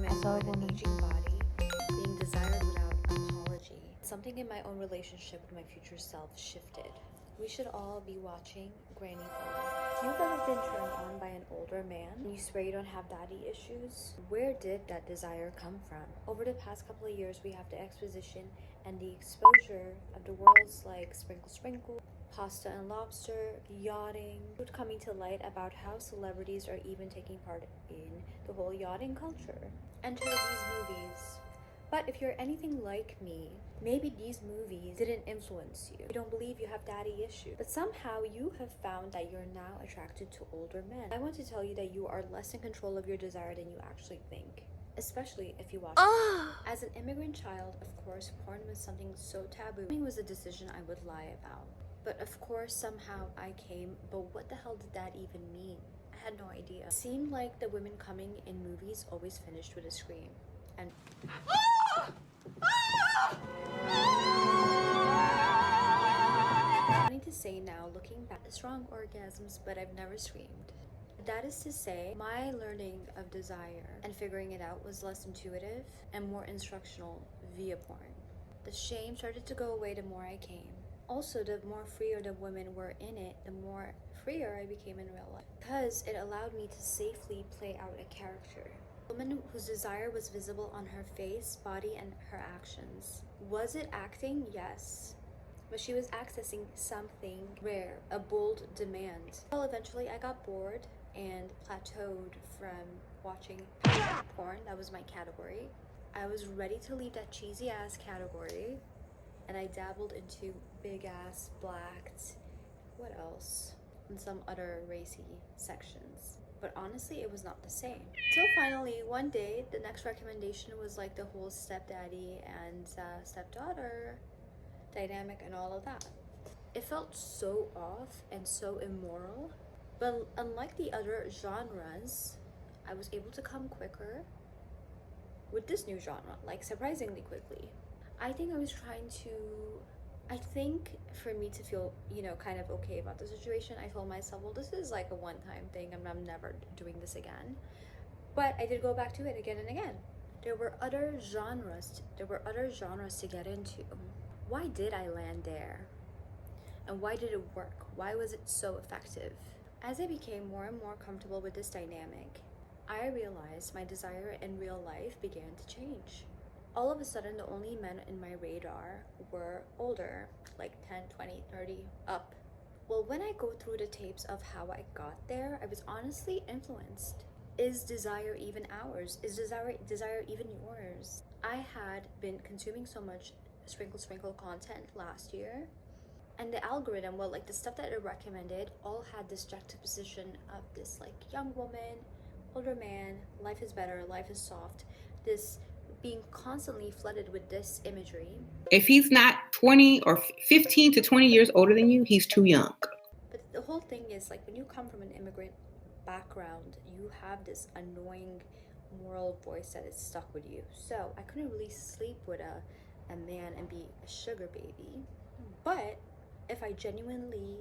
woman with an aging body being desired without apology. Something in my own relationship with my future self shifted. We should all be watching Granny Phone. If you've ever been turned on by an older man and you swear you don't have daddy issues, where did that desire come from? Over the past couple of years, we have the exposition and the exposure of the worlds like Sprinkle Sprinkle, Pasta and Lobster, yachting, coming to light about how celebrities are even taking part in the whole yachting culture. Enter these movies. But if you're anything like me, maybe these movies didn't influence you. You don't believe you have daddy issues. But somehow you have found that you're now attracted to older men. I want to tell you that you are less in control of your desire than you actually think. Especially if you watch it. As an immigrant child, of course, porn was something so taboo. It was a decision I would lie about. But of course, somehow I came, but what the hell did that even mean? I had no idea. It seemed like the women coming in movies always finished with a scream. And funny to say now, looking back, strong orgasms, but I've never screamed. That is to say, my learning of desire and figuring it out was less intuitive and more instructional via porn. The shame started to go away the more I came. Also, the more freer the women were in it, the more freer I became in real life. Because it allowed me to safely play out a character. A woman whose desire was visible on her face, body, and her actions. Was it acting? Yes. But she was accessing something rare, a bold demand. Well, eventually I got bored and plateaued from watching porn. That was my category. I was ready to leave that cheesy ass category, and I dabbled into big ass blacked, what else, and some other racy sections. But honestly, it was not the same. Till finally, one day, the next recommendation was like the whole stepdaddy and stepdaughter dynamic and all of that. It felt so off and so immoral, but unlike the other genres, I was able to come quicker with this new genre, like surprisingly quickly. I think for me to feel, kind of okay about the situation, I told myself, well, this is like a one-time thing, I'm never doing this again. But I did go back to it again and again. There were other genres to get into. Why did I land there? And why did it work? Why was it so effective? As I became more and more comfortable with this dynamic, I realized my desire in real life began to change. All of a sudden, the only men in my radar were older, like 10, 20, 30, up. Well, when I go through the tapes of how I got there, I was honestly influenced. Is desire even ours? Is desire even yours? I had been consuming so much Sprinkle Sprinkle content last year, and the algorithm, well, like the stuff that it recommended, all had this juxtaposition of this like young woman, older man, life is better, life is soft, this being constantly flooded with this imagery. If he's not 20 or 15 to 20 years older than you, he's too young. But the whole thing is, like, when you come from an immigrant background, you have this annoying moral voice that is stuck with you. So I couldn't really sleep with a man and be a sugar baby. But if I genuinely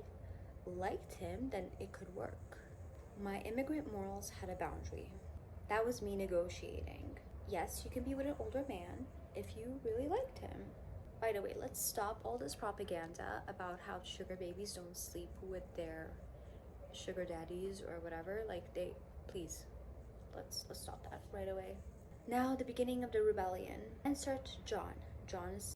liked him, then it could work. My immigrant morals had a boundary. That was me negotiating. Yes, you can be with an older man if you really liked him. By the way, let's stop all this propaganda about how sugar babies don't sleep with their sugar daddies or whatever. Please, let's stop that right away. Now, the beginning of the rebellion. Insert John. John is